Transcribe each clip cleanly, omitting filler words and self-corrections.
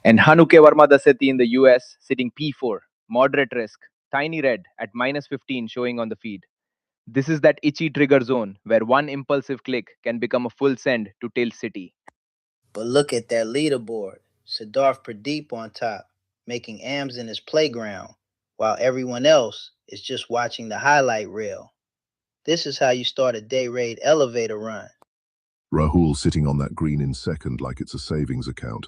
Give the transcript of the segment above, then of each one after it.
And Hanuke Varma Daseti in the US sitting P4, moderate risk, tiny red at minus 15 showing on the feed. This is that itchy trigger zone where one impulsive click can become a full send to Tail City. But look at that leaderboard. Siddharth Pradeep on top, making AMs in his playground, while everyone else is just watching the highlight reel. This is how you start a day raid elevator run. Rahul sitting on that green in second like it's a savings account.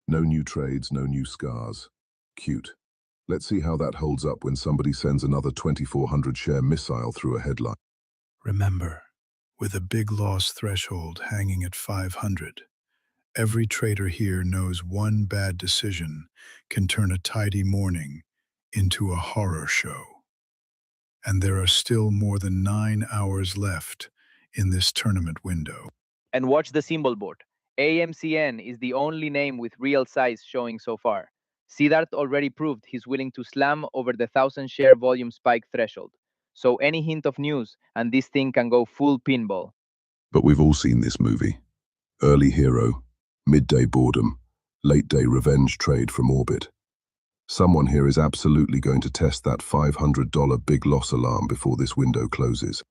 No new trades, no new scars. Cute. Let's see how that holds up when somebody sends another 2,400 share missile through a headline. Remember, with a big loss threshold hanging at 500, every trader here knows one bad decision can turn a tidy morning into a horror show. And there are still more than 9 hours left in this tournament window. And watch the symbol board. AMCN is the only name with real size showing so far. Siddharth already proved he's willing to slam over the 1,000 share volume spike threshold. So any hint of news and this thing can go full pinball. But we've all seen this movie. Early hero, midday boredom, late day revenge trade from orbit. Someone here is absolutely going to test that $500 big loss alarm before this window closes.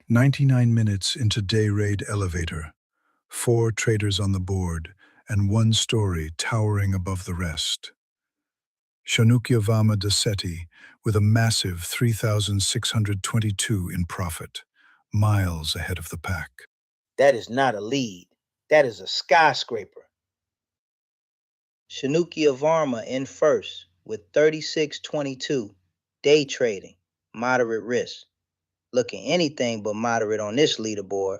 99 minutes into Dayrade elevator, 4 traders on the board, and one story towering above the rest. Shanukyavama Dasetti with a massive 3,622 in profit, miles ahead of the pack. That is not a lead. That is a skyscraper. Shanukia Varma in first with 36.22. Day trading, moderate risk. Looking anything but moderate on this leaderboard.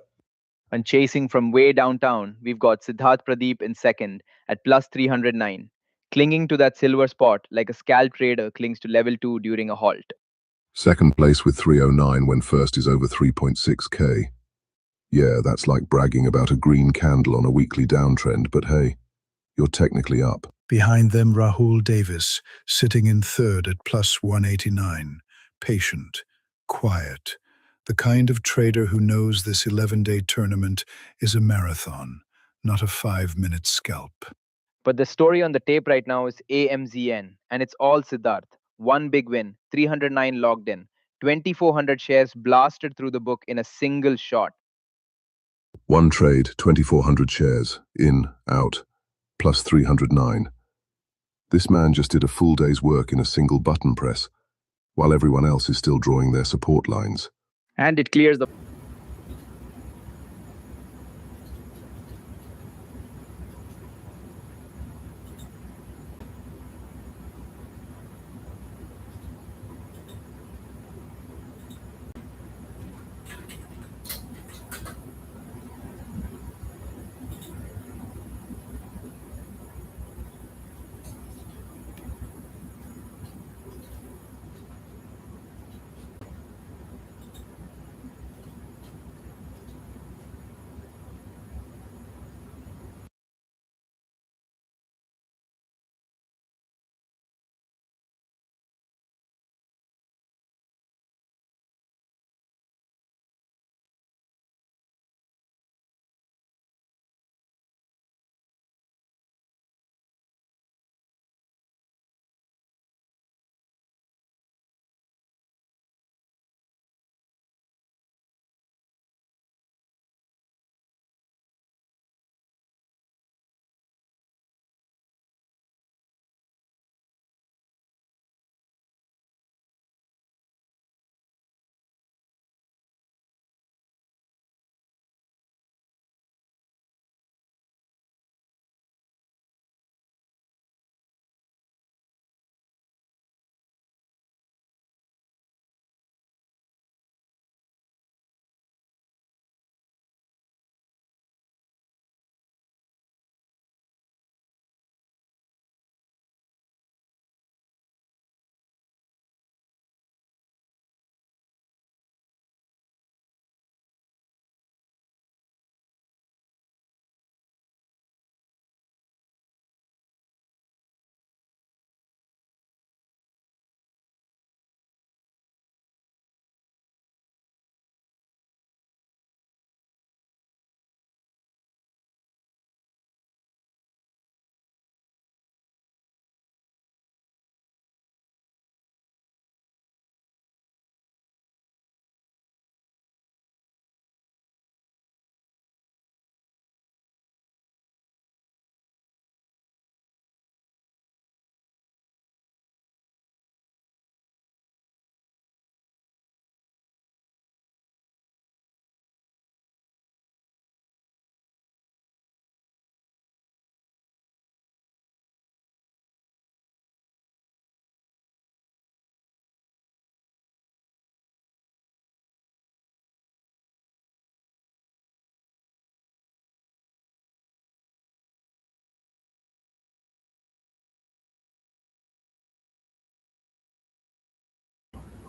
And chasing from way downtown, we've got Siddharth Pradeep in second at plus 309, clinging to that silver spot like a scalp trader clings to level 2 during a halt. Second place with 309 when first is over 3.6k. Yeah, that's like bragging about a green candle on a weekly downtrend, but hey, you're technically up. Behind them, Rahul Davis, sitting in third at plus 189, patient, quiet, the kind of trader who knows this 11-day tournament is a marathon, not a 5-minute scalp. But the story on the tape right now is AMZN, and it's all Siddharth. One big win, 309 logged in, 2,400 shares blasted through the book in a single shot. One trade, 2,400 shares, in, out, plus 309. This man just did a full day's work in a single button press, while everyone else is still drawing their support lines. And it clears the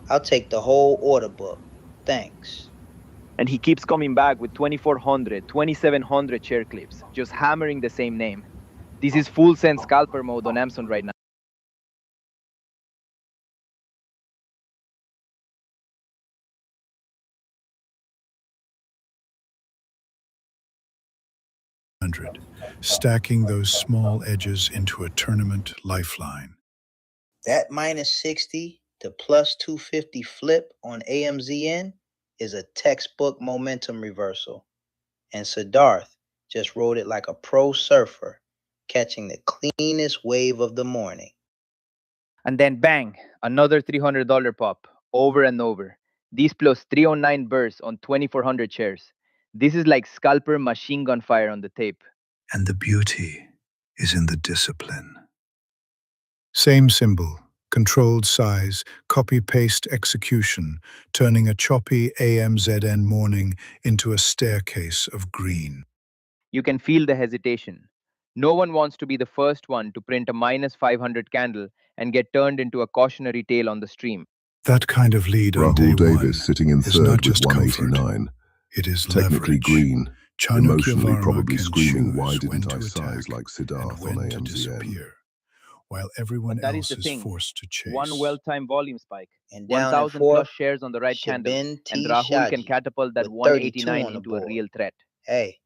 I'll take the whole order book. Thanks. and he keeps coming back with 2,400, 2,700 share clips, just hammering the same name. This is full send scalper mode on Amazon right now. Stacking those small edges into a tournament lifeline. That minus 60 to plus 250 flip on AMZN is a textbook momentum reversal, and Siddharth just rode it like a pro surfer, catching the cleanest wave of the morning. And then bang, another $300 pop, over and over. This plus 309 bursts on 2,400 shares. This is like scalper machine gun fire on the tape. And the beauty is in the discipline. Same symbol, controlled size, copy-paste execution, turning a choppy AMZN morning into a staircase of green. You can feel the hesitation. No one wants to be the first one to print a minus 500 candle and get turned into a cautionary tale on the stream. That kind of lead on day Rahul one Davis sitting in is third not with just comfort, 189. it is Technically leverage. green, Chanakya emotionally Varma probably can screaming, choose why when didn't to I size attack like and Siddharth on when to AMZN? disappear, while everyone But that is else the is thing. forced to chase. One well-timed volume spike, And down in 1,000 plus fourth, shares on the right candle, Shabin and T. Rahul can Shaji catapult that with 32 189 on the into a board. real threat. Hey,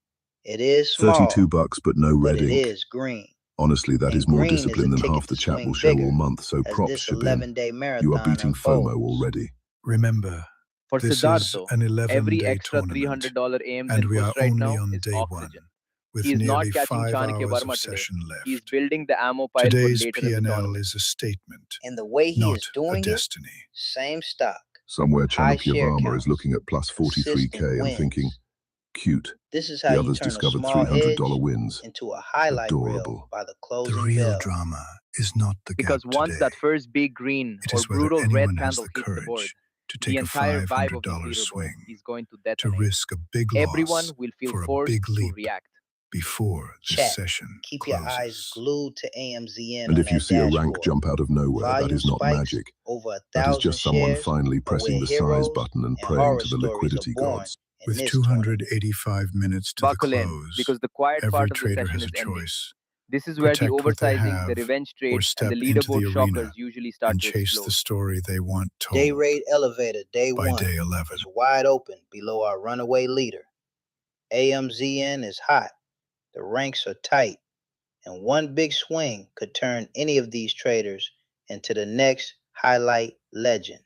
it is 32 small, bucks, but no but red it ink. is green. Honestly, that is And more green is a discipline than ticket half the to chat swing will show bigger all month, so as props, this Shabin. 11-day marathon You are beating FOMO unfolds. already. Remember, For this Siddharth, is though, an every 11-day extra tournament, $300 AMs and in we are puts right only now on is day oxygen. one, with He is not nearly catching 5 Chanakya hours Varma of today. session He is left. building the ammo pile for Today's later in the P&L tournament. is a statement, And the way he not is a doing it, destiny. same stock, Somewhere high Chanakya share Varma is counts, looking at plus 43k consistent and wins. thinking, cute. This is The how you others turn a discovered small $300 edge wins. into a highlight reel Adorable. by the The closing real bell. drama is not the Because gap once today. that first big green It or is whether brutal red anyone has candle the hits the board, courage to the take a entire vibe of this $500 leaderboard swing, is going to to detonate. risk a big Everyone loss will feel for a forced big to leap react. before this Chat. session Keep your eyes closes. glued to AMZN And on if you that see a rank dashboard. jump out of nowhere, that Volume is not spikes magic. over That is 1,000 just someone shares finally are pressing where the size heroes button and and praying horror to the stories are liquidity born gods. in With this tournament. 285 minutes to the Buckle in, close, because the quiet every part of the trader session has a is ending. choice. This is where the Protect what they oversizing, the have, revenge or trade, and step the into the leaderboard arena shockers usually start and to chase explode. the story they want told. Dayrade Elevator Day By 1 day 11. is wide open below our runaway leader. AMZN is hot, the ranks are tight, and one big swing could turn any of these traders into the next highlight legend.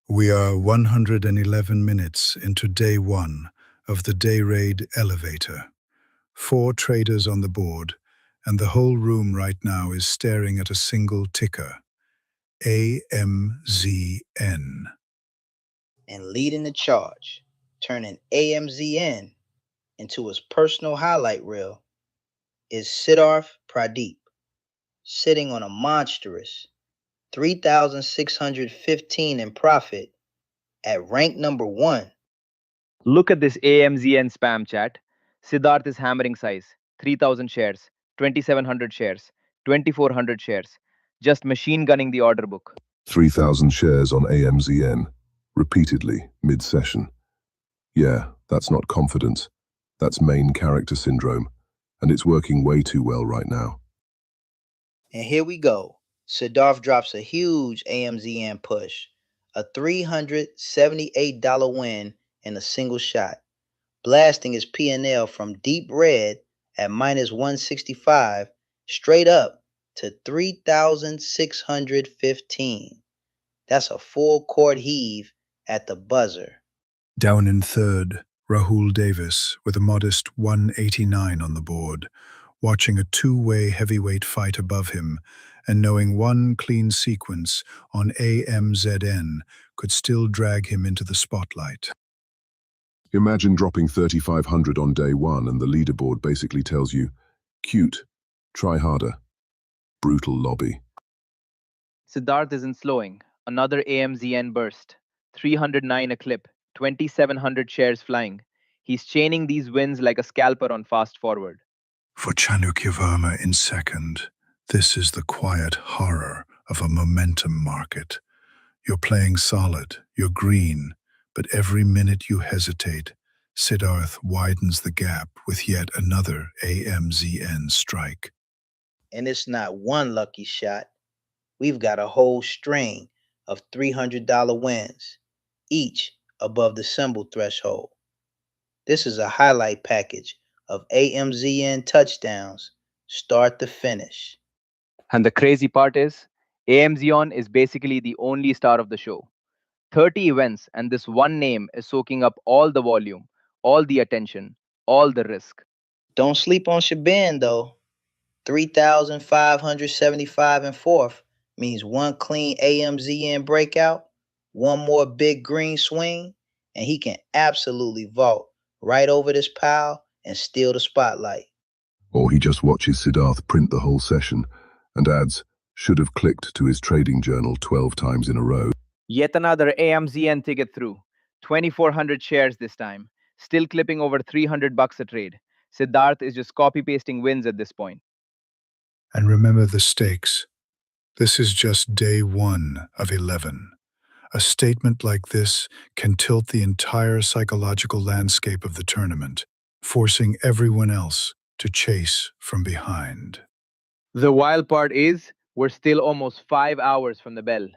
We are 111 minutes into day 1 of the Dayrade elevator. 4 traders on the board, and the whole room right now is staring at a single ticker, AMZN. And leading the charge, turning AMZN into his personal highlight reel, is Siddharth Pradeep, sitting on a monstrous 3,615 in profit at rank number 1. Look at this AMZN spam chat. Siddharth is hammering size 3,000 shares, 2,700 shares, 2,400 shares. Just machine gunning the order book. 3,000 shares on AMZN, repeatedly, mid-session. Yeah, that's not confidence. That's main character syndrome, and it's working way too well right now. And here we go. Siddharth drops a huge AMZN push, a $378 win in a single shot, blasting his P&L from deep red at minus 165 straight up to 3,615. That's a full court heave at the buzzer. Down in third, Rahul Davis with a modest 189 on the board, watching a two-way heavyweight fight above him and knowing one clean sequence on AMZN could still drag him into the spotlight. Imagine dropping 3,500 on day one and the leaderboard basically tells you, cute, try harder. Brutal lobby. Siddharth isn't slowing. Another AMZN burst. 309 a clip, 2,700 shares flying. He's chaining these wins like a scalper on fast forward. For Chanukya Verma in second, this is the quiet horror of a momentum market. You're playing solid, you're green, but every minute you hesitate, Siddharth widens the gap with yet another AMZN strike. And it's not one lucky shot. We've got a whole string of $300 wins, each above the symbol threshold. This is a highlight package of AMZN touchdowns, start to finish. And the crazy part is, AMZN is basically the only star of the show. 30 events, and this one name is soaking up all the volume, all the attention, all the risk. Don't sleep on Shaban though. 3,575 in fourth means one clean AMZN breakout, one more big green swing, and he can absolutely vault right over this pile and steal the spotlight. Or he just watches Siddharth print the whole session and adds, should have clicked to his trading journal 12 times in a row. Yet another AMZN ticket through. 2,400 shares this time. Still clipping over 300 bucks a trade. Siddharth is just copy pasting wins at this point. And remember the stakes. This is just day one of 11. A statement like this can tilt the entire psychological landscape of the tournament, forcing everyone else to chase from behind. The wild part is, we're still almost 5 hours from the bell.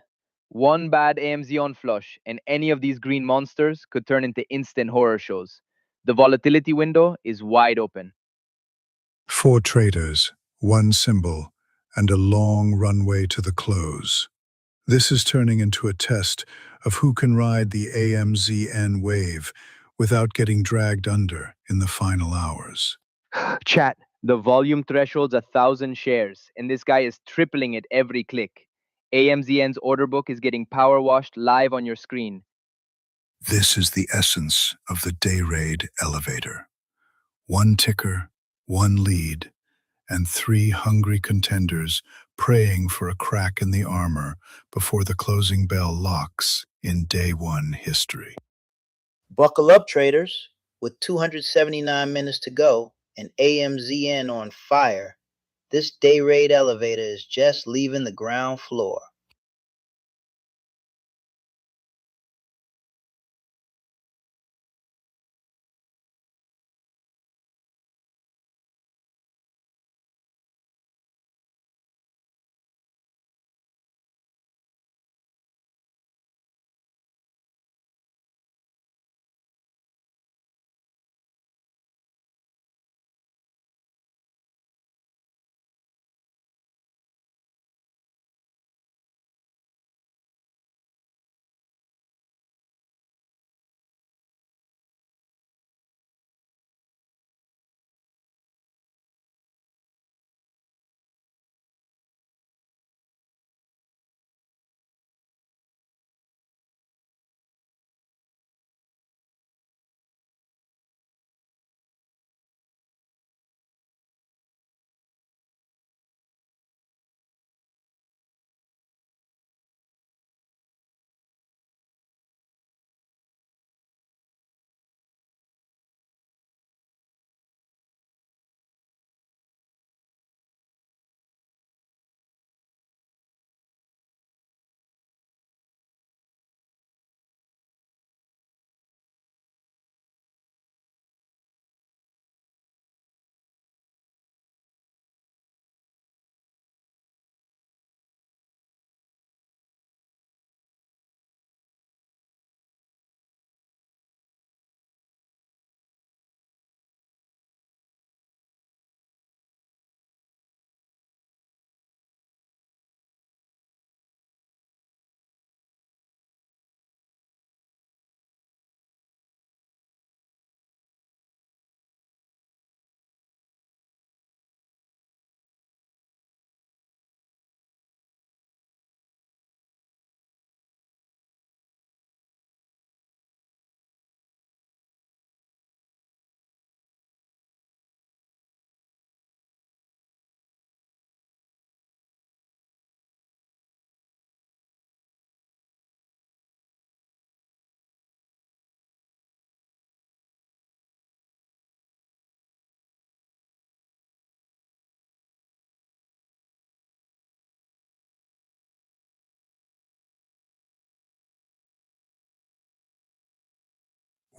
One bad AMZN flush, and any of these green monsters could turn into instant horror shows. The volatility window is wide open. 4 traders, 1 symbol, and a long runway to the close. This is turning into a test of who can ride the AMZN wave without getting dragged under in the final hours. Chat, the volume threshold's 1,000 shares, and this guy is tripling it every click. AMZN's order book is getting power washed live on your screen. This is the essence of the Dayrade elevator. 1 ticker, 1 lead, and 3 hungry contenders praying for a crack in the armor before the closing bell locks in day 1 history. Buckle up, traders. With 279 minutes to go and AMZN on fire, this day rate elevator is just leaving the ground floor.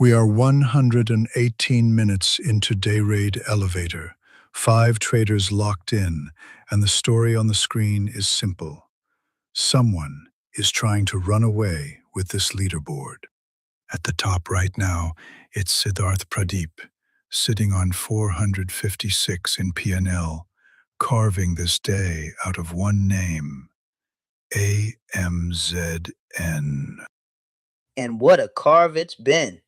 We are 118 minutes into Dayrade elevator, 5 traders locked in, and the story on the screen is simple. Someone is trying to run away with this leaderboard. At the top right now, it's Siddharth Pradeep, sitting on 456 in PNL, carving this day out of one name, AMZN. And what a carve it's been.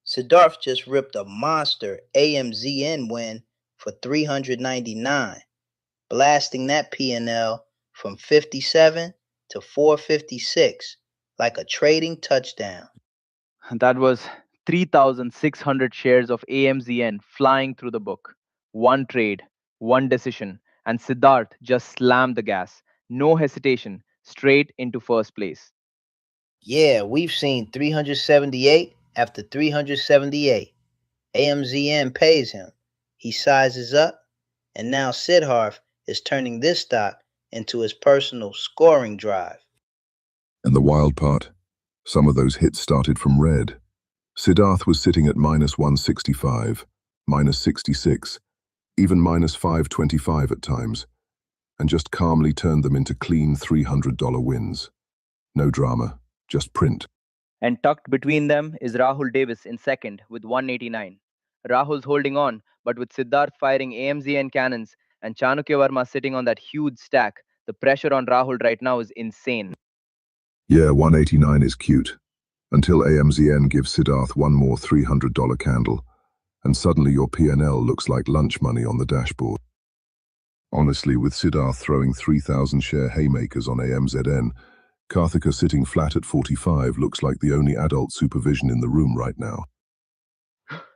Siddharth just ripped a monster AMZN win for 399, blasting that P&L from 57 to 456 like a trading touchdown. That was 3,600 shares of AMZN flying through the book. One trade, one decision, and Siddharth just slammed the gas. No hesitation, straight into first place. Yeah, we've seen 378 after 378. AMZN pays him. He sizes up, and now Siddharth is turning this stock into his personal scoring drive. And the wild part, some of those hits started from red. Siddharth was sitting at minus 165, minus 66, even minus 525 at times, and just calmly turned them into clean $300 wins. No drama, just print. And tucked between them is Rahul Davis in second with 189. Rahul's holding on, but with Siddharth firing AMZN cannons and Chanukya Verma sitting on that huge stack, the pressure on Rahul right now is insane. Yeah, 189 is cute, until AMZN gives Siddharth one more $300 candle, and suddenly your P&L looks like lunch money on the dashboard. Honestly, with Siddharth throwing 3,000 share haymakers on AMZN, Karthika sitting flat at 45 looks like the only adult supervision in the room right now.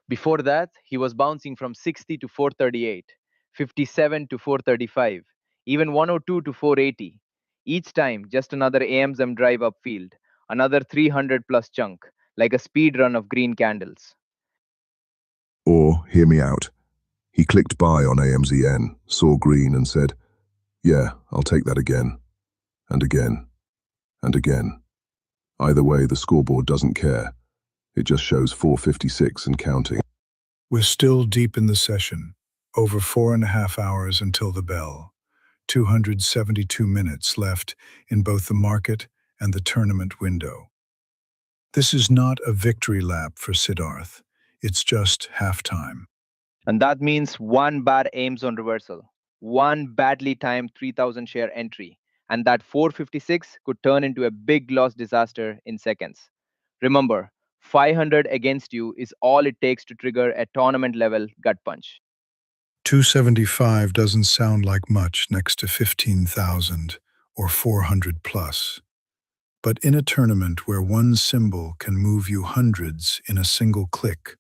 Before that, he was bouncing from 60 to 438, 57 to 435, even 102 to 480. Each time, just another AMZM drive upfield, another 300 plus chunk, like a speed run of green candles. Or, hear me out, he clicked buy on AMZN, saw green and said, yeah, I'll take that again, and again, and again. Either way, the scoreboard doesn't care. It just shows 456 and counting. We're still deep in the session, over 4.5 hours until the bell. 272 minutes left in both the market and the tournament window. This is not a victory lap for Siddharth. It's just halftime. And that means one bad aims on reversal, one badly timed 3,000 share entry, and that 456 could turn into a big loss disaster in seconds. Remember, 500 against you is all it takes to trigger a tournament level gut punch. 275 doesn't sound like much next to 15,000 or 400 plus. But in a tournament where one symbol can move you hundreds in a single click,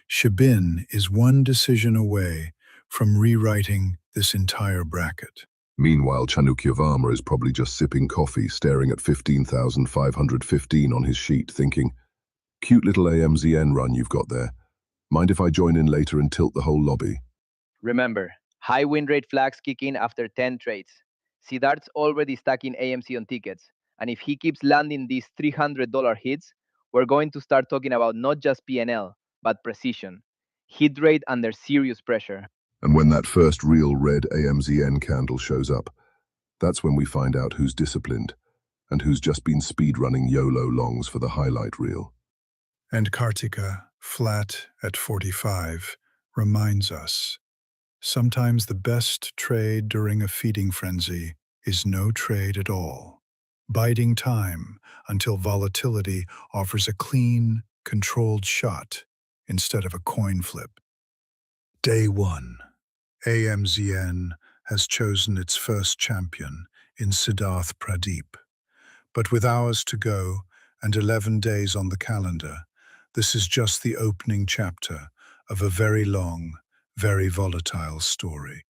Shibin is one decision away from rewriting this entire bracket. Meanwhile, Chanukya Verma is probably just sipping coffee, staring at 15,515 on his sheet, thinking, cute little AMZN run you've got there. Mind if I join in later and tilt the whole lobby? Remember, high win rate flags kick in after 10 trades. Siddharth's already stacking AMC on tickets, and if he keeps landing these $300 hits, we're going to start talking about not just PNL, but precision. Hit rate under serious pressure. And when that first real red AMZN candle shows up, that's when we find out who's disciplined and who's just been speedrunning YOLO longs for the highlight reel. And Kartika, flat at 45, reminds us, sometimes the best trade during a feeding frenzy is no trade at all. Biding time until volatility offers a clean, controlled shot instead of a coin flip. Day 1. AMZN has chosen its first champion in Siddharth Pradeep. But with hours to go and 11 days on the calendar, this is just the opening chapter of a very long, very volatile story.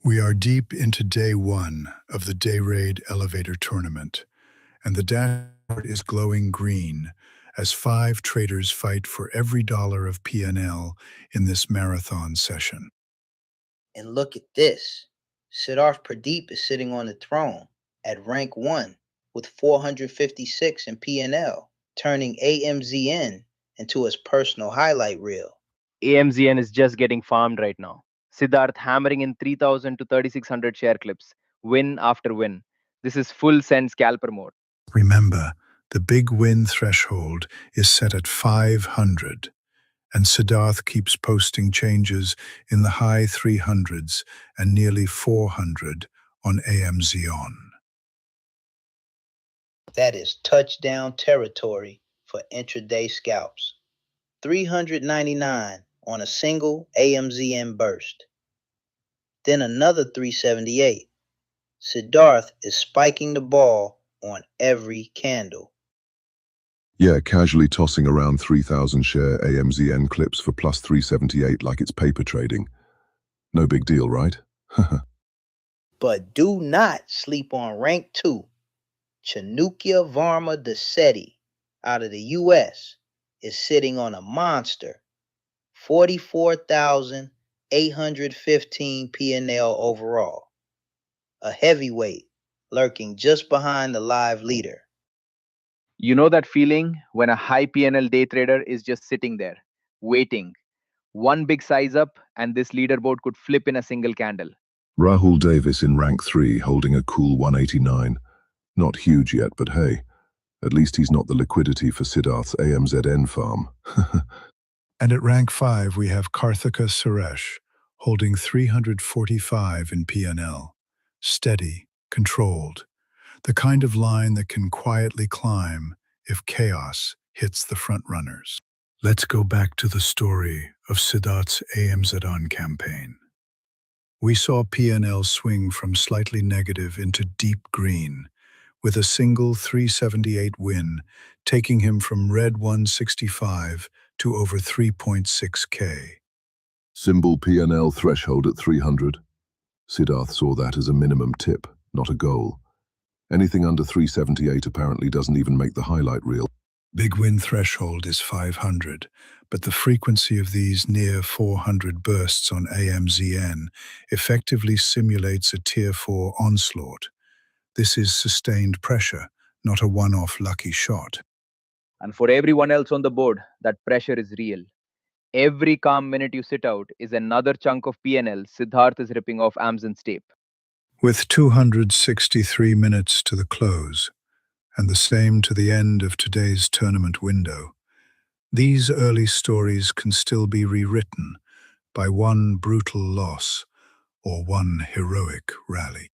We are deep into day one of the Dayrade elevator tournament, and the dashboard is glowing green as 5 traders fight for every dollar of P&L in this marathon session. And look at this. Siddharth Pradeep is sitting on the throne at rank 1 with 456 in P&L, turning AMZN into his personal highlight reel. AMZN is just getting farmed right now. Siddharth hammering in 3,000 to 3,600 share clips, win after win. This is full send scalper mode. Remember, the big win threshold is set at 500, and Siddharth keeps posting changes in the high 300s and nearly 400 on AMZN. That is touchdown territory for intraday scalps. 399 on a single AMZN burst. Then another 378. Siddharth is spiking the ball on every candle. Yeah, casually tossing around 3,000 share AMZN clips for plus 378 like it's paper trading. No big deal, right? But do not sleep on rank 2. Chanukya Varma Desetti out of the US is sitting on a monster 44,815 P&L overall. A heavyweight lurking just behind the live leader. You know that feeling when a high PNL day trader is just sitting there, waiting. One big size up, and this leaderboard could flip in a single candle. Rahul Davis in rank 3 holding a cool 189. Not huge yet, but hey, at least he's not the liquidity for Siddharth's AMZN farm. And at rank 5, we have Karthika Suresh, holding 345 in P&L. Steady, controlled, the kind of line that can quietly climb if chaos hits the frontrunners. Let's go back to the story of Siddharth's AMZN campaign. We saw P&L swing from slightly negative into deep green, with a single 378 win, taking him from red 165 to over 3.6K. Symbol P&L threshold at 300. Siddharth saw that as a minimum tip, not a goal. Anything under 378 apparently doesn't even make the highlight reel. Big win threshold is 500, but the frequency of these near 400 bursts on AMZN effectively simulates a Tier 4 onslaught. This is sustained pressure, not a one-off lucky shot. And for everyone else on the board, that pressure is real. Every calm minute you sit out is another chunk of PNL Siddharth is ripping off Amazon's tape. With 263 minutes to the close, and the same to the end of today's tournament window, these early stories can still be rewritten by one brutal loss or one heroic rally.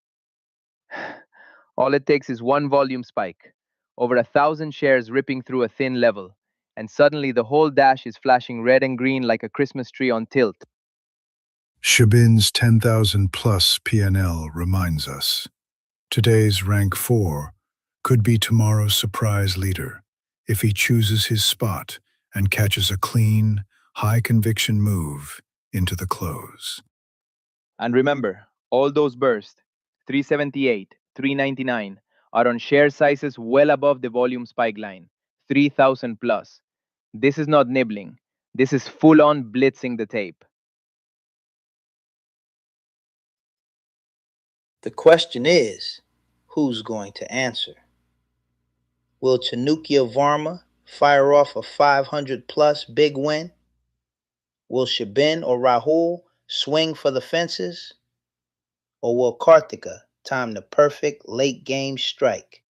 All it takes is one volume spike, over 1,000 shares ripping through a thin level, and suddenly the whole dash is flashing red and green like a Christmas tree on tilt. Shabin's 10,000 plus P&L reminds us, today's rank 4 could be tomorrow's surprise leader if he chooses his spot and catches a clean, high-conviction move into the close. And remember, all those bursts, 378, 399, are on share sizes well above the volume spike line, 3,000 plus. This is not nibbling. This is full-on blitzing the tape. The question is, who's going to answer? Will Chanukya Varma fire off a 500 plus big win? Will Shabin or Rahul swing for the fences? Or will Karthika time the perfect late game strike?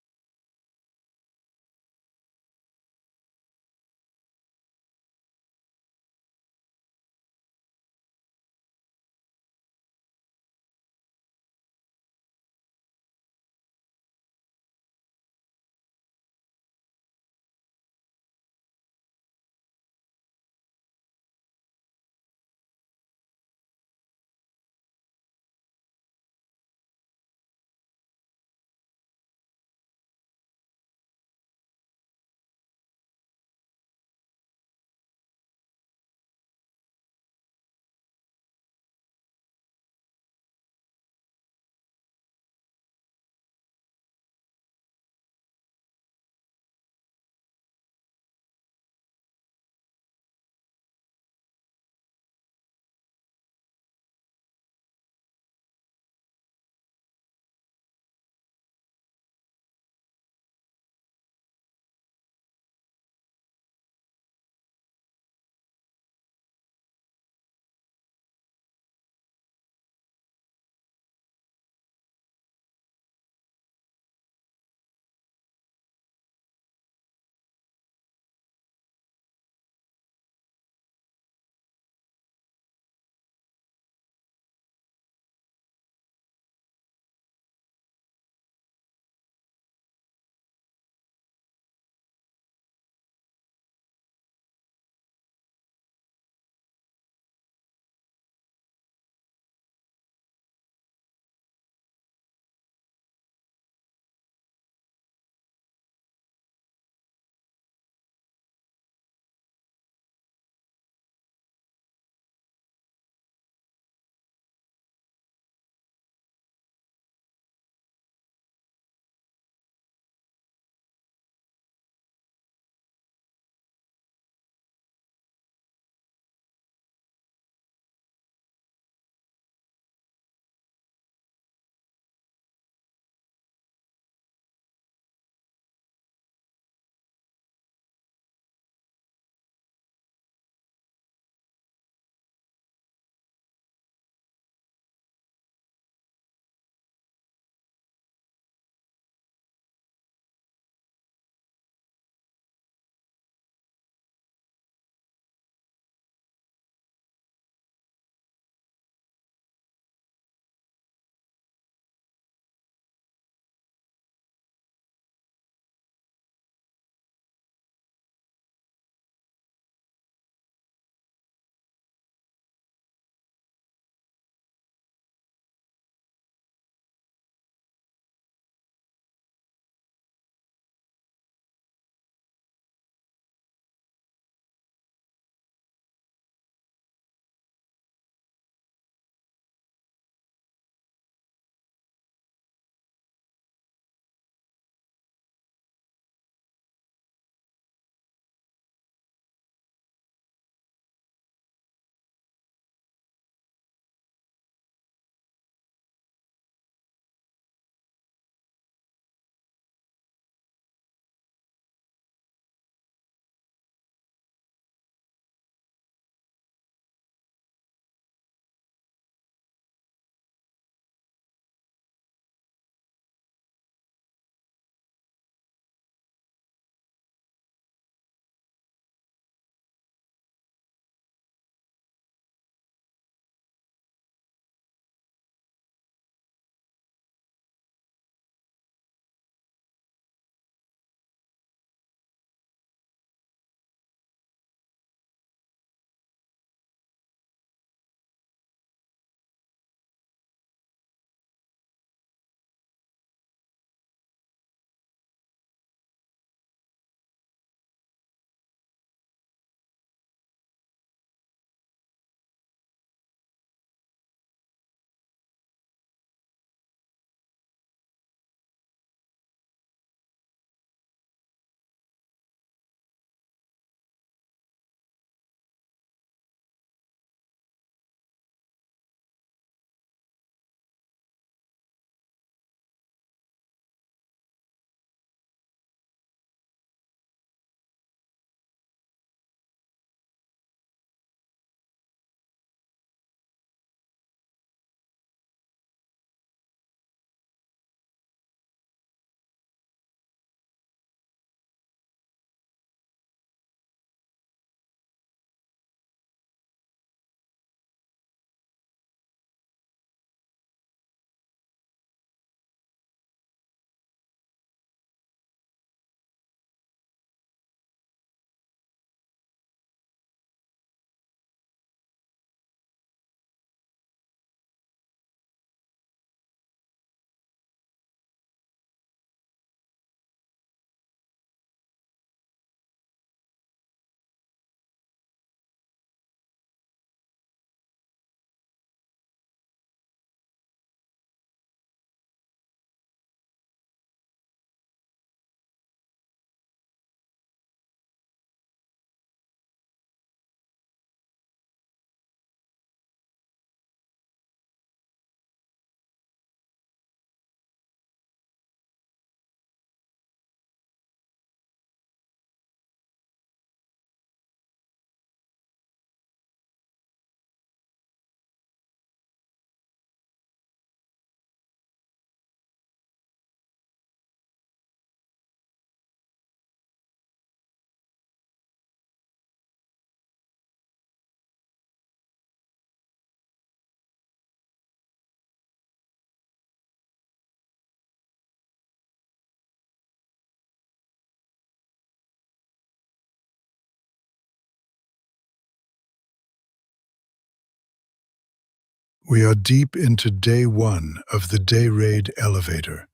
We are deep into day one of the Dayrade elevator.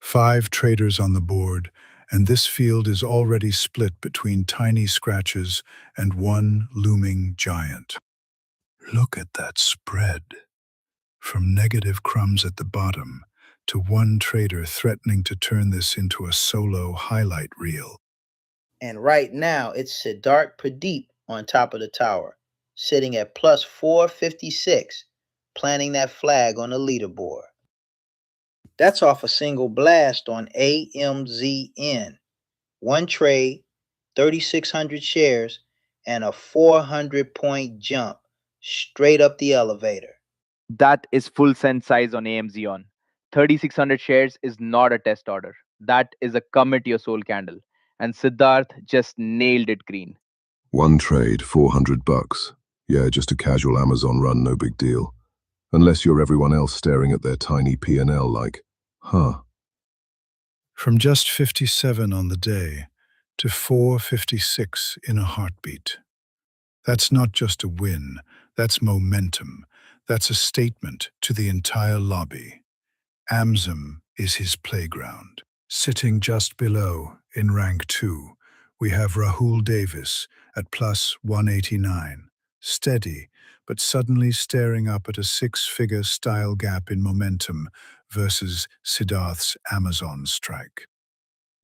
5 traders on the board, and this field is already split between tiny scratches and one looming giant. Look at that spread. From negative crumbs at the bottom to one trader threatening to turn this into a solo highlight reel. And right now, it's Siddharth Pradeep on top of the tower, sitting at plus 456, planting that flag on the leaderboard. That's off a single blast on AMZN. One trade, 3,600 shares, and a 400-point jump straight up the elevator. That is full send size on AMZ on. 3,600 shares is not a test order. That is a commit your soul candle. And Siddharth just nailed it green. One trade, $400. Yeah, just a casual Amazon run, no big deal. Unless you're everyone else staring at their tiny P&L like, huh. From just 57 on the day to 456 in a heartbeat. That's not just a win, that's momentum. That's a statement to the entire lobby. AMZM is his playground. Sitting just below, in rank 2, we have Rahul Davis at plus 189. Steady, but suddenly staring up at a 6-figure style gap in momentum versus Siddharth's Amazon strike.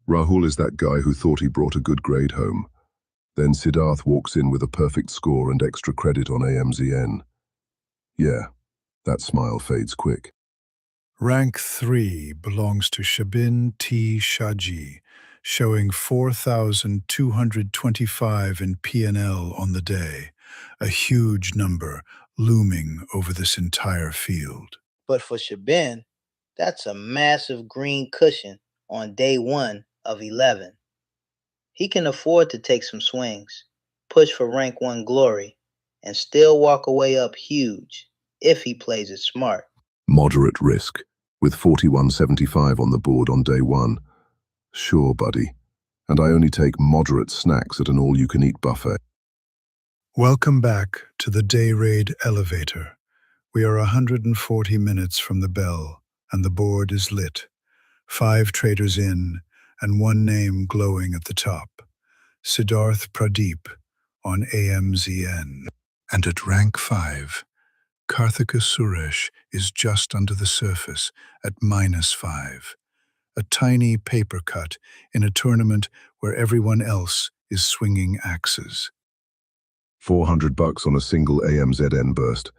Rahul is that guy who thought he brought a good grade home. Then Siddharth walks in with a perfect score and extra credit on AMZN. Yeah, that smile fades quick. Rank 3 belongs to Shabin T. Shaji, showing 4,225 in P&L on the day, a huge number looming over this entire field. But for Shabin, that's a massive green cushion on day 1 of 11. He can afford to take some swings, push for rank 1 glory, and still walk away up huge if he plays it smart. Moderate risk, with 41.75 on the board on day 1. Sure, buddy. And I only take moderate snacks at an all-you-can-eat buffet. Welcome back to the Dayrade elevator. We are 140 minutes from the bell, and the board is lit. 5 traders in, and one name glowing at the top. Siddharth Pradeep on AMZN. And at rank 5, Karthika Suresh is just under the surface at -5. A tiny paper cut in a tournament where everyone else is swinging axes. $400 on a single AMZN burst.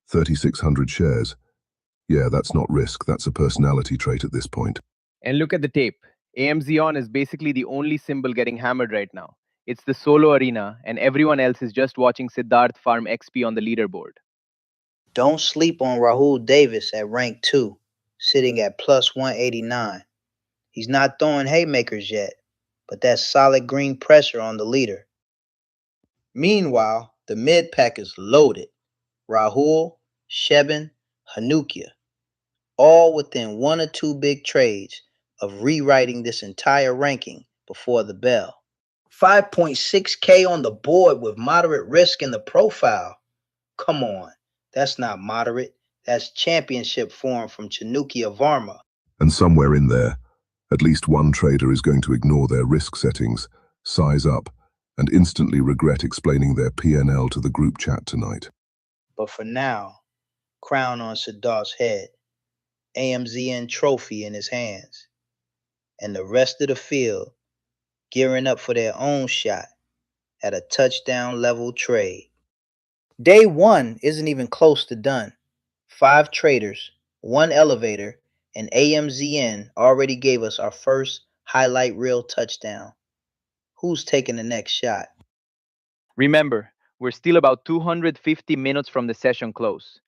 3,600 shares. Yeah, that's not risk, that's a personality trait at this point. And look at the tape. AMZ on is basically the only symbol getting hammered right now. It's the solo arena, and everyone else is just watching Siddharth farm XP on the leaderboard. Don't sleep on Rahul Davis at rank 2, sitting at plus 189. He's not throwing haymakers yet, but that's solid green pressure on the leader. Meanwhile, the mid pack is loaded. Rahul, Shebin, Hanukia, all within 1 or 2 big trades of rewriting this entire ranking before the bell. 5.6K on the board with moderate risk in the profile. Come on, that's not moderate. That's championship form from Chanukya Varma. And somewhere in there, at least one trader is going to ignore their risk settings, size up, and instantly regret explaining their P&L to the group chat tonight. But for now, crown on Siddharth's head, AMZN trophy in his hands, and the rest of the field gearing up for their own shot at a touchdown level trade. Day 1 isn't even close to done. 5 traders, 1 elevator, and AMZN already gave us our first highlight reel touchdown. Who's taking the next shot? Remember, we're still about 250 minutes from the session close.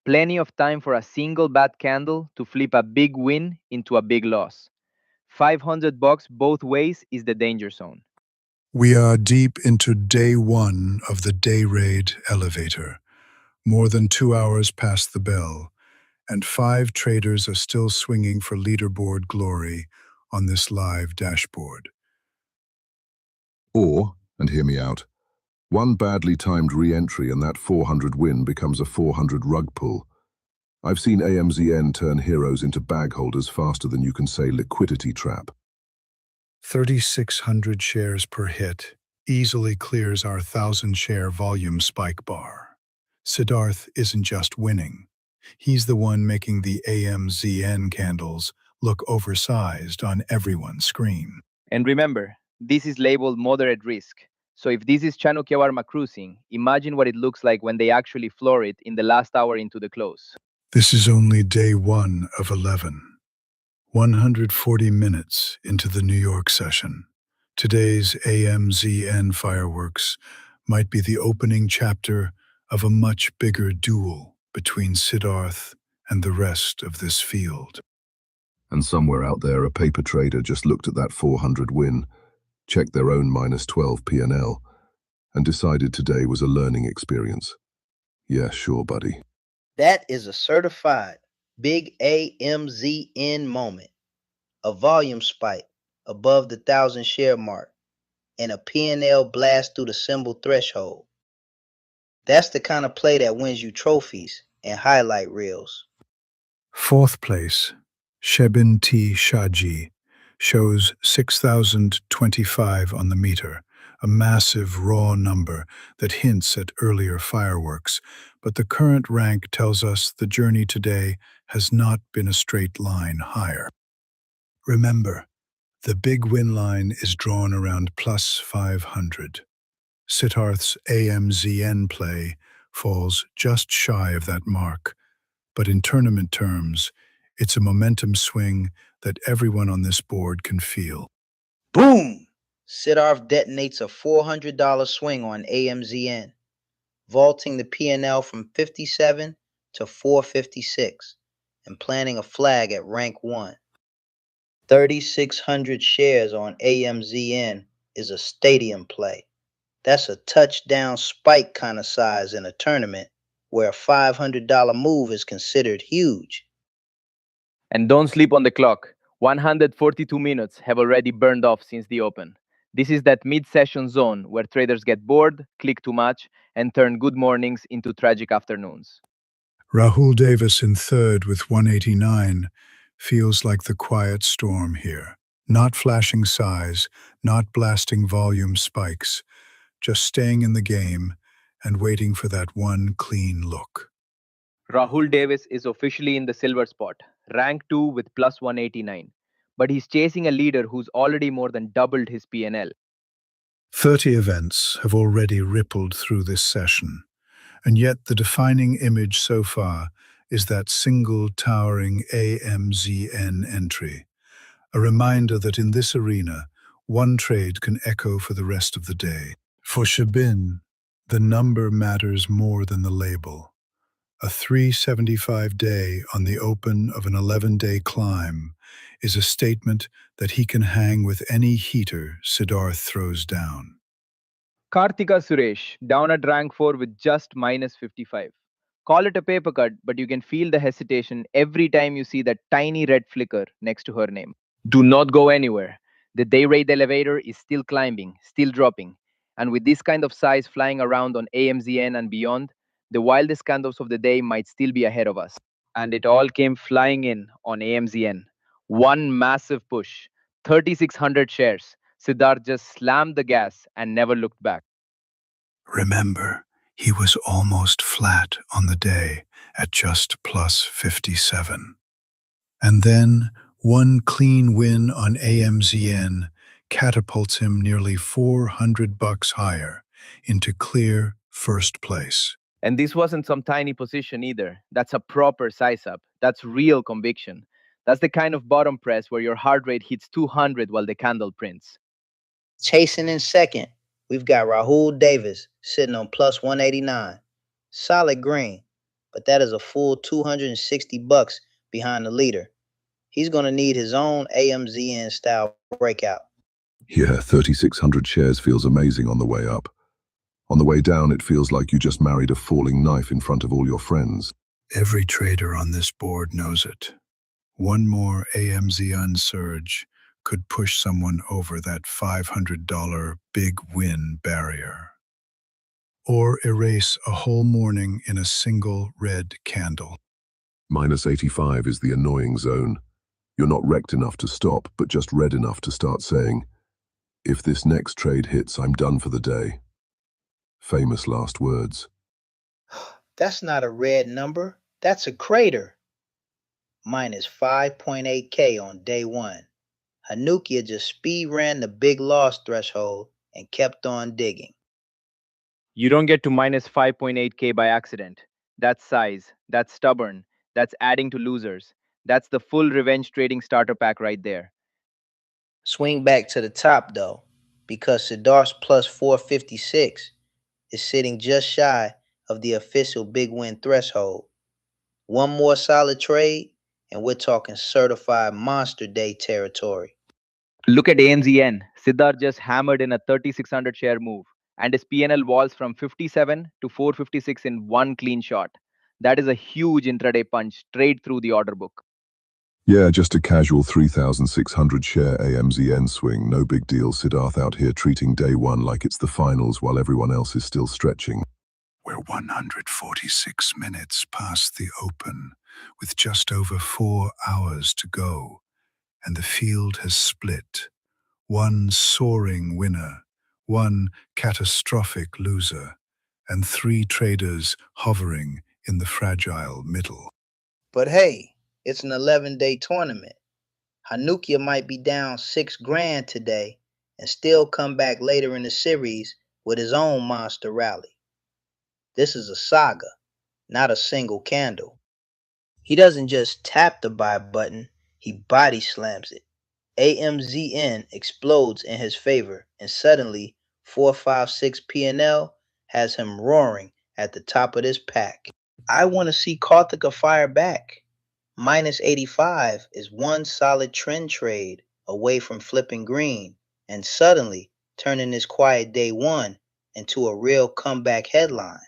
Plenty of time for a single bad candle to flip a big win into a big loss. $500 both ways is the danger zone. We are deep into day 1 of the Dayrade elevator. More than 2 hours past the bell, and 5 traders are still swinging for leaderboard glory on this live dashboard. Or, and hear me out, one badly timed re-entry and that 400 win becomes a 400 rug pull. I've seen AMZN turn heroes into bag holders faster than you can say liquidity trap. 3,600 shares per hit easily clears our 1,000-share volume spike bar. Siddharth isn't just winning. He's the one making the AMZN candles look oversized on everyone's screen. And remember, this is labeled moderate risk. So if this is Chanukya Varma cruising, imagine what it looks like when they actually floor it in the last hour into the close. This is only day 1 of 11. 140 minutes into the New York session. Today's AMZN fireworks might be the opening chapter of a much bigger duel between Siddharth and the rest of this field. And somewhere out there, a paper trader just looked at that 400 win, checked their own -12 P&L, and decided today was a learning experience. Yeah, sure, buddy. That is a certified big AMZN moment. A volume spike above the 1,000-share mark and a P&L blast through the symbol threshold. That's the kind of play that wins you trophies and highlight reels. 4th place, Shebin T. Shaji, shows 6,025 on the meter, a massive raw number that hints at earlier fireworks, but the current rank tells us the journey today has not been a straight line higher. Remember, the big win line is drawn around plus 500. Siddharth's AMZN play falls just shy of that mark, but in tournament terms, it's a momentum swing that everyone on this board can feel. Boom! Siddharth detonates a $400 swing on AMZN, vaulting the P&L from 57 to 456 and planting a flag at rank 1. 3,600 shares on AMZN is a stadium play. That's a touchdown spike kind of size in a tournament where a $500 move is considered huge. And don't sleep on the clock. 142 minutes have already burned off since the open. This is that mid-session zone where traders get bored, click too much, and turn good mornings into tragic afternoons. Rahul Davis in 3rd with 189 feels like the quiet storm here. Not flashing size, not blasting volume spikes, just staying in the game and waiting for that one clean look. Rahul Davis is officially in the silver spot, rank 2 with plus 189. But he's chasing a leader who's already more than doubled his P&L. 30 events have already rippled through this session, and yet the defining image so far is that single towering AMZN entry, a reminder that in this arena, one trade can echo for the rest of the day. For Shebin, the number matters more than the label. A 375 day on the open of an 11-day climb is a statement that he can hang with any heater Siddharth throws down. Kartika Suresh, down at rank 4 with just minus 55. Call it a paper cut, but you can feel the hesitation every time you see that tiny red flicker next to her name. Do not go anywhere. The Dayrade elevator is still climbing, still dropping. And with this kind of size flying around on AMZN and beyond, the wildest candles of the day might still be ahead of us. And it all came flying in on AMZN. One massive push, 3,600 shares. Siddharth just slammed the gas and never looked back. Remember, he was almost flat on the day at just plus 57. And then one clean win on AMZN catapults him nearly $400 higher into clear first place. And this wasn't some tiny position either. That's a proper size up. That's real conviction. That's the kind of bottom press where your heart rate hits 200 while the candle prints. Chasing in second, we've got Rahul Davis sitting on plus 189. Solid green, but that is a full $260 behind the leader. He's going to need his own AMZN style breakout. Yeah, 3,600 shares feels amazing on the way up. On the way down, it feels like you just married a falling knife in front of all your friends. Every trader on this board knows it. One more AMZN surge could push someone over that $500 big win barrier, or erase a whole morning in a single red candle. -85 is the annoying zone. You're not wrecked enough to stop, but just red enough to start saying, if this next trade hits, I'm done for the day. Famous last words. That's not a red number. That's a crater. Minus 5.8K on day one. Hanukia just speed ran the big loss threshold and kept on digging. You don't get to minus 5.8K by accident. That's size. That's stubborn. That's adding to losers. That's the full revenge trading starter pack right there. Swing back to the top though, because Siddharth's plus 456 is sitting just shy of the official big win threshold. One more solid trade, and we're talking certified monster day territory. Look at AMZN. Siddharth just hammered in a 3,600 share move, and his PNL walls from 57 to 456 in one clean shot. That is a huge intraday punch straight through the order book. Yeah, just a casual 3,600 share AMZN swing. No big deal. Siddharth out here treating day one like it's the finals while everyone else is still stretching. We're 146 minutes past the open, with just over 4 hours to go, and the field has split. One soaring winner, one catastrophic loser, and 3 traders hovering in the fragile middle. But hey, it's an 11-day tournament. Hanukia might be down 6 grand today and still come back later in the series with his own monster rally. This is a saga, not a single candle. He doesn't just tap the buy button, he body slams it. AMZN explodes in his favor, and suddenly 456 PNL has him roaring at the top of this pack. I want to see Karthika fire back. Minus 85 is one solid trend trade away from flipping green and suddenly turning this quiet day one into a real comeback headline.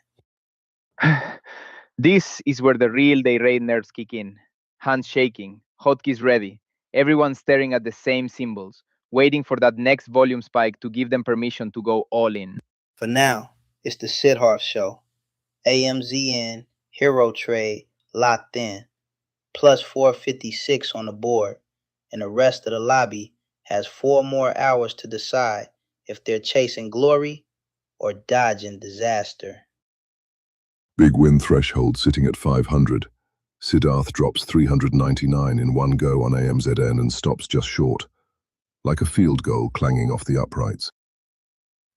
This is where the real Dayrade nerves kick in. Hands shaking, hotkeys ready, everyone staring at the same symbols, waiting for that next volume spike to give them permission to go all in. For now, it's the Siddharth show. AMZN, Hero Trade, locked in. Plus 456 on the board, and the rest of the lobby has 4 more hours to decide if they're chasing glory or dodging disaster. Big win threshold sitting at 500. Siddharth drops 399 in one go on AMZN and stops just short, like a field goal clanging off the uprights.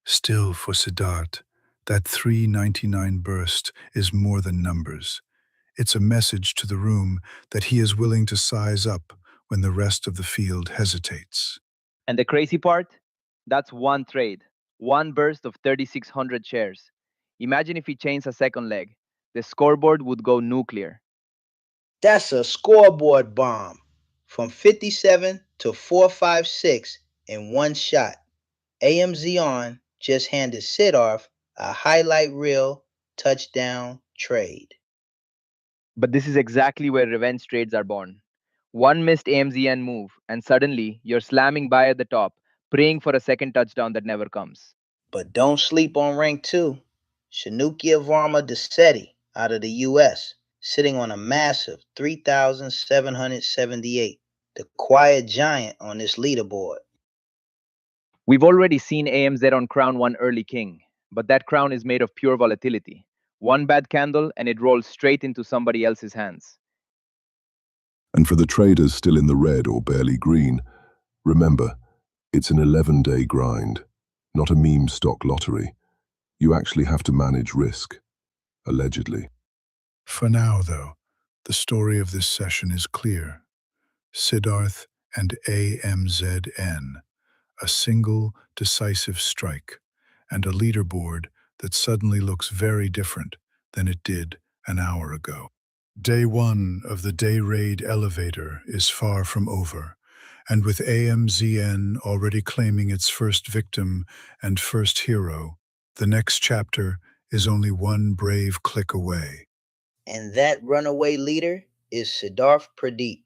Still for Siddharth, that 399 burst is more than numbers. It's a message to the room that he is willing to size up when the rest of the field hesitates. And the crazy part? That's one trade, one burst of 3,600 shares. Imagine if he chains a second leg. The scoreboard would go nuclear. That's a scoreboard bomb from 57 to 456 in one shot. AMZN just handed Siddharth a highlight reel touchdown trade. But this is exactly where revenge trades are born. One missed AMZN move, and suddenly you're slamming by at the top, praying for a second touchdown that never comes. But don't sleep on rank 2. Shanukia Varma Desetti out of the US, sitting on a massive 3,778, the quiet giant on this leaderboard. We've already seen AMZ crown one early king, but that crown is made of pure volatility. One bad candle and it rolls straight into somebody else's hands. And for the traders still in the red or barely green, remember, it's an 11-day grind, not a meme stock lottery. You actually have to manage risk, allegedly. For now, though, the story of this session is clear. Siddharth and AMZN, a single decisive strike, and a leaderboard that suddenly looks very different than it did an hour ago. Day one of the Dayrade elevator is far from over, and with AMZN already claiming its first victim and first hero, the next chapter is only one brave click away. And that runaway leader is Siddharth Pradeep,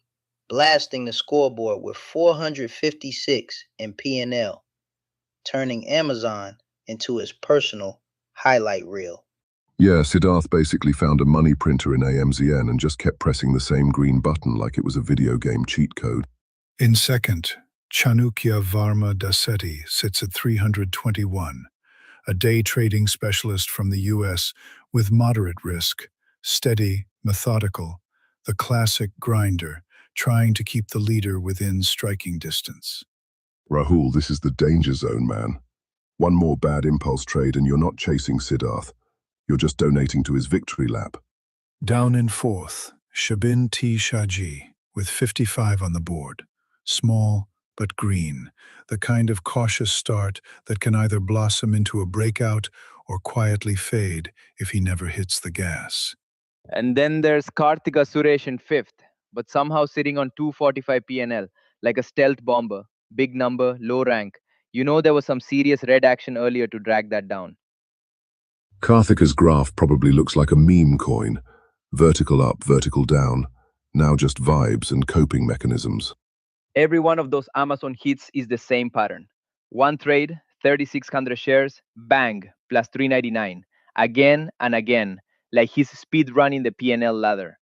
blasting the scoreboard with 456 in P&L, turning Amazon into his personal highlight reel. Yeah, Siddharth basically found a money printer in AMZN and just kept pressing the same green button like it was a video game cheat code. In second, Chanukya Varma Dasetti sits at 321, a day trading specialist from the US with moderate risk, steady, methodical, the classic grinder, trying to keep the leader within striking distance. Rahul, this is the danger zone, man. One more bad impulse trade and you're not chasing Siddharth. You're just donating to his victory lap. Down in fourth, Shabin T. Shaji with 55 on the board. Small but green, the kind of cautious start that can either blossom into a breakout or quietly fade if he never hits the gas. And then there's Kartika Suresh in fifth, but somehow sitting on 245 PNL, like a stealth bomber. Big number, low rank. You know there was some serious red action earlier to drag that down. Karthika's graph probably looks like a meme coin. Vertical up, vertical down. Now just vibes and coping mechanisms. Every one of those Amazon hits is the same pattern. One trade, 3,600 shares, bang, plus 399. Again and again, like he's speed running the PNL ladder.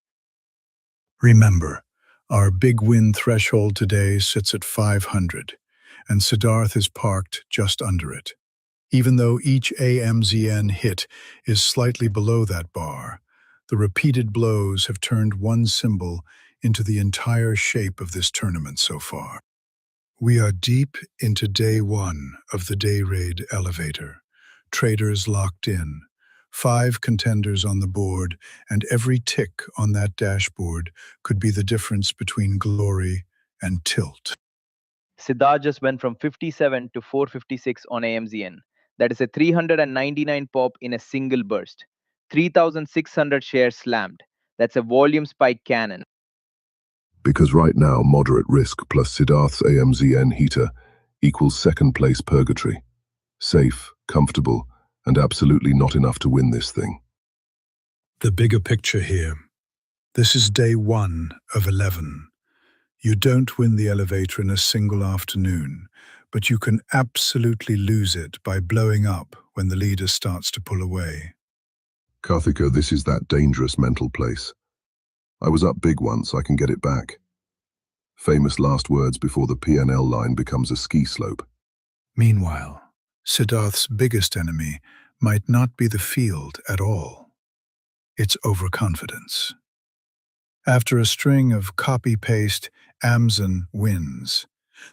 Remember, our big win threshold today sits at 500, and Siddharth is parked just under it. Even though each AMZN hit is slightly below that bar, the repeated blows have turned one symbol into the entire shape of this tournament so far. We are deep into day one of the Dayrade elevator. Traders locked in, 5 contenders on the board, and every tick on that dashboard could be the difference between glory and tilt. Siddharth just went from 57 to 456 on AMZN. That is a 399 pop in a single burst. 3,600 shares slammed. That's a volume spike cannon. Because right now, moderate risk plus Siddharth's AMZN heater equals second place purgatory. Safe, comfortable, and absolutely not enough to win this thing. The bigger picture here. This is day one of 11. You don't win the elevator in a single afternoon, but you can absolutely lose it by blowing up when the leader starts to pull away. Karthika, this is that dangerous mental place. I was up big once, I can get it back. Famous last words before the PNL line becomes a ski slope. Meanwhile, Siddharth's biggest enemy might not be the field at all. It's overconfidence. After a string of copy-paste Amazon wins,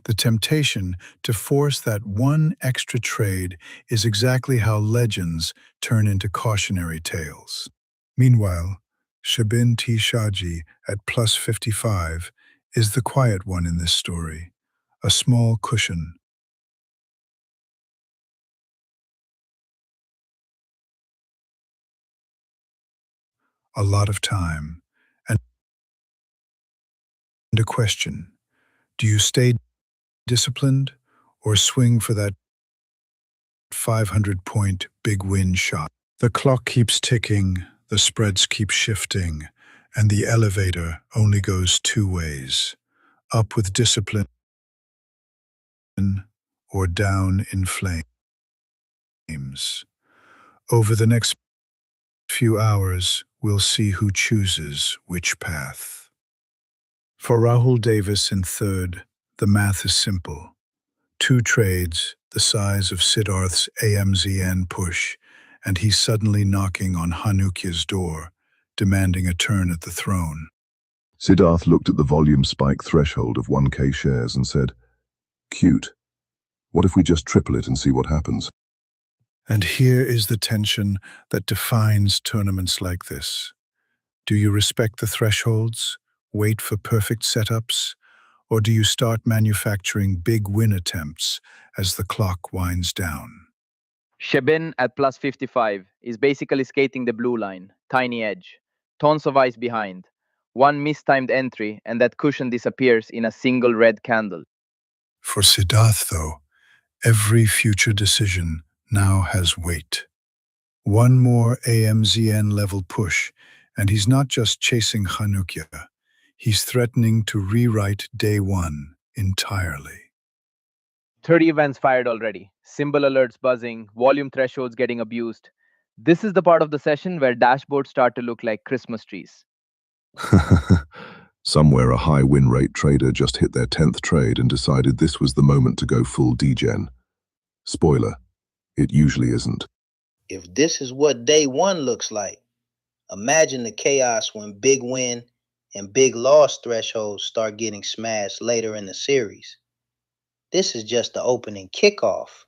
the temptation to force that one extra trade is exactly how legends turn into cautionary tales. Meanwhile, Shabin T. Shaji at plus 55 is the quiet one in this story, a small cushion. A lot of time, and a question. Do you stay disciplined or swing for that 500-point big win shot? The clock keeps ticking, the spreads keep shifting, and the elevator only goes two ways, up with discipline or down in flames. Over the next few hours, we'll see who chooses which path. For Rahul Davis in third, the math is simple. 2 trades, the size of Siddharth's AMZN push, and he's suddenly knocking on Hanukya's door, demanding a turn at the throne. Siddharth looked at the volume spike threshold of 1K shares and said, "Cute. What if we just triple it and see what happens?" And here is the tension that defines tournaments like this. Do you respect the thresholds, wait for perfect setups, or do you start manufacturing big win attempts as the clock winds down? Shebin at plus 55 is basically skating the blue line, tiny edge, tons of ice behind. One mistimed entry, and that cushion disappears in a single red candle. For Siddharth, though, every future decision now has weight. One more AMZN level push, and he's not just chasing Hanukya, he's threatening to rewrite day one entirely. 30 events fired already. Symbol alerts buzzing, volume thresholds getting abused. This is the part of the session where dashboards start to look like Christmas trees. Somewhere a high win rate trader just hit their 10th trade and decided this was the moment to go full degen. Spoiler, it usually isn't. If this is what day one looks like, imagine the chaos when big win and big loss thresholds start getting smashed later in the series. This is just the opening kickoff.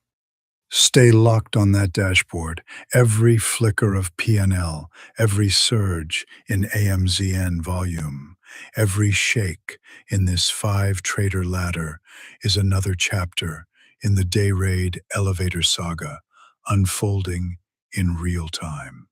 Stay locked on that dashboard. Every flicker of PNL, every surge in AMZN volume, every shake in this 5-trader ladder is another chapter in the Dayrade elevator saga unfolding in real time.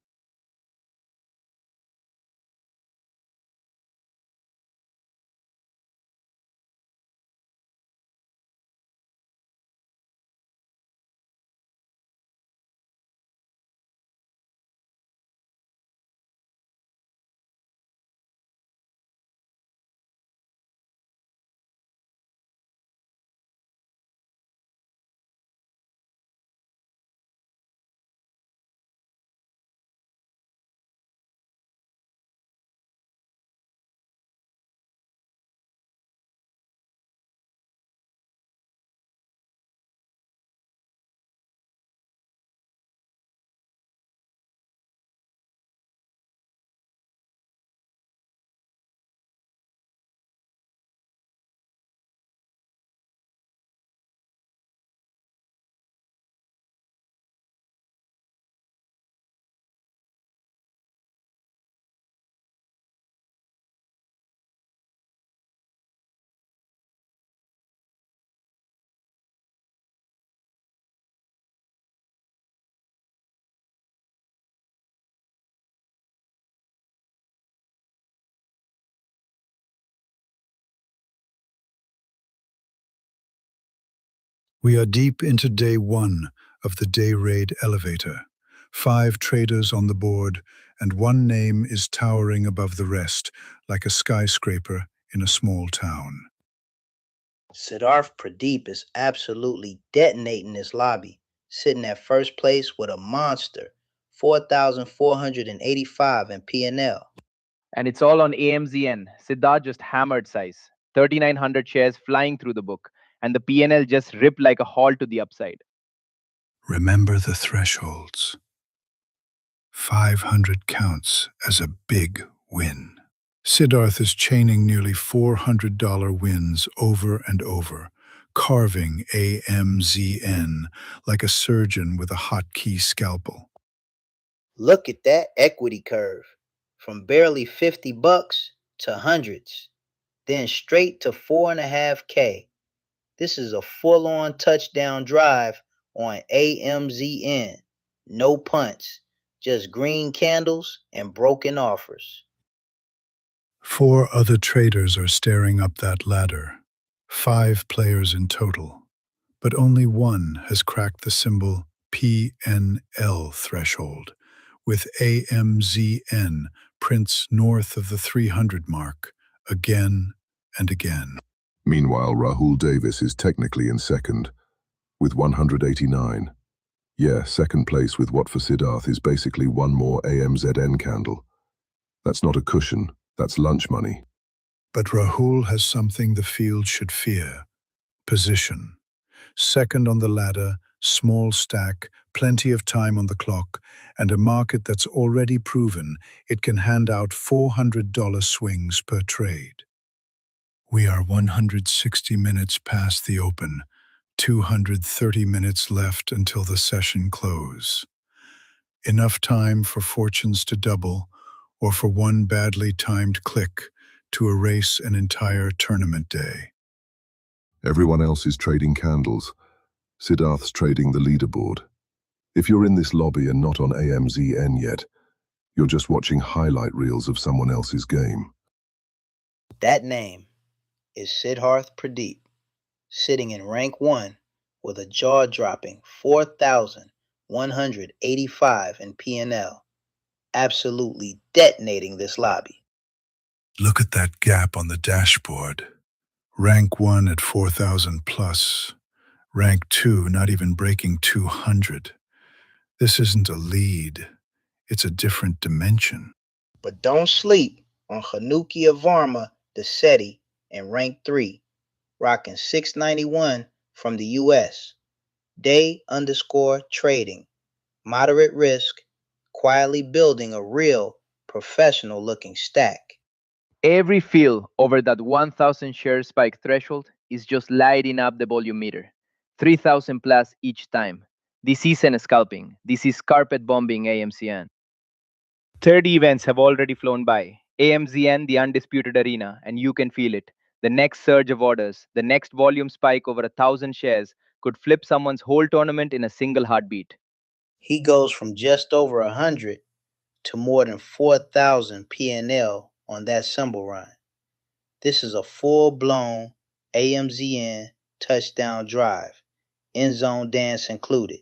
We are deep into day one of the Dayrade elevator. 5 traders on the board, and one name is towering above the rest, like a skyscraper in a small town. Siddharth Pradeep is absolutely detonating this lobby, sitting at first place with a monster, 4,485 in P&L. And it's all on AMZN. Siddharth just hammered size. 3,900 shares flying through the book, and the PNL just ripped like a hall to the upside. Remember the thresholds. 500 counts as a big win. Siddharth is chaining nearly $400 wins over and over, carving AMZN like a surgeon with a hotkey scalpel. Look at that equity curve, from barely 50 bucks to hundreds, then straight to 4.5K. This is a full-on touchdown drive on AMZN. No punts, just green candles and broken offers. 4 other traders are staring up that ladder. 5 players in total, but only one has cracked the symbol PNL threshold, with AMZN prints north of the 300 mark again and again. Meanwhile, Rahul Davis is technically in second, with 189. Yeah, second place with what for Siddharth is basically one more AMZN candle. That's not a cushion, that's lunch money. But Rahul has something the field should fear: position. Second on the ladder, small stack, plenty of time on the clock, and a market that's already proven it can hand out $400 swings per trade. We are 160 minutes past the open, 230 minutes left until the session close. Enough time for fortunes to double, or for one badly timed click to erase an entire tournament day. Everyone else is trading candles. Siddharth's trading the leaderboard. If you're in this lobby and not on AMZN yet, you're just watching highlight reels of someone else's game. That name is Siddharth Pradeep, sitting in rank 1 with a jaw-dropping 4,185 in P&L, absolutely detonating this lobby. Look at that gap on the dashboard. Rank 1 at 4,000 plus. Rank 2 not even breaking 200. This isn't a lead. It's a different dimension. But don't sleep on Hanuki Varma Desetti in rank 3, rocking 691 from the US. Day_trading. Moderate risk, quietly building a real professional looking stack. Every fill over that 1,000 share spike threshold is just lighting up the volume meter. 3,000 plus each time. This isn't scalping. This is carpet bombing AMCN. 30 events have already flown by. AMZN, the undisputed arena, and you can feel it. The next surge of orders, the next volume spike over 1,000 shares could flip someone's whole tournament in a single heartbeat. He goes from just over 100 to more than 4,000 PNL on that symbol run. This is a full-blown AMZN touchdown drive, end zone dance included.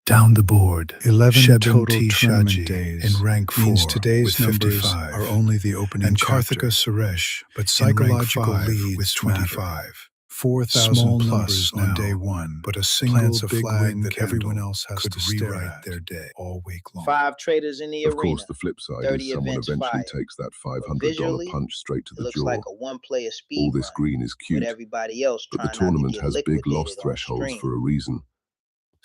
Down the board, 11 total tournament days in rank 4 means today's numbers are only the opening and Karthika Suresh, but psychological lead with 25. 4,000 plus on day 1, but a single big win that everyone else has to rewrite their day all week long. 5 traders in the arena. Of course, the flip side 30 is someone events eventually fired. takes that But $500 visually, punch straight to it the looks jaw. like a one-player speed All this run, green is with cute, everybody else but the trying not to tournament get has big loss liquidated on thresholds stream. for a reason.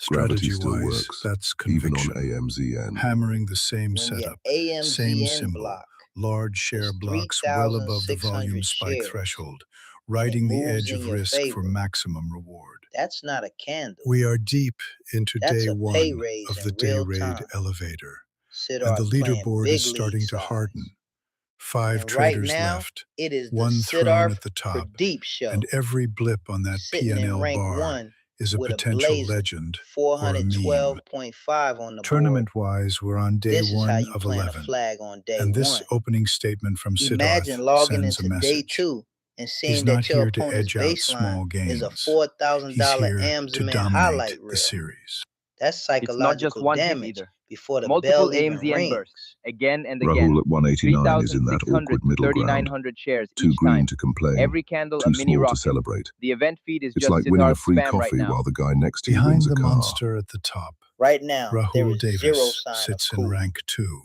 Gravity still Strategy-wise, works, that's even on conviction. AMZN. Hammering the same When your setup, same AMZN symbol, block large share is blocks well above the 3,600 volume spike shares threshold, and it riding the moves edge in of your risk for favor, maximum reward. that's not a candle. We are deep into That's day a pay 1 raise of in the real Dayrade time. elevator, and Siddharth the playing leaderboard big is league starting to size. harden. 5 And right traders now, left, it is the one throne Siddharth at the top, Pradeep show, and every blip on that sitting in PNL rank bar 1 is a with a potential blazing legend or a meme. 412.5 on the board. Tournament-wise, we're on day This is how 1 you of plant 11. a flag on day And this 1. opening statement from Imagine Siddharth logging sends a into day message. 2 and He's seeing not that your here to opponent's edge out baseline small is a gains. $4,000 He's here to Amzaman dominate highlight the reel. series. That's It's not just psychological one hit damage either. before the Multiple bell even AMZN bursts, rings. again and Rahul again. at 189 is in that 3,600 awkward to middle ground. 3,900 shares Too each green time. to complain, Every candle a too mini small to rocket. celebrate. The event feed is It's just like winning a Siddharth's free spam right coffee now. while the guy next to you Behind wins a the car. monster at the top, Right now, there Rahul is zero Davis sign of sits in cool. rank 2.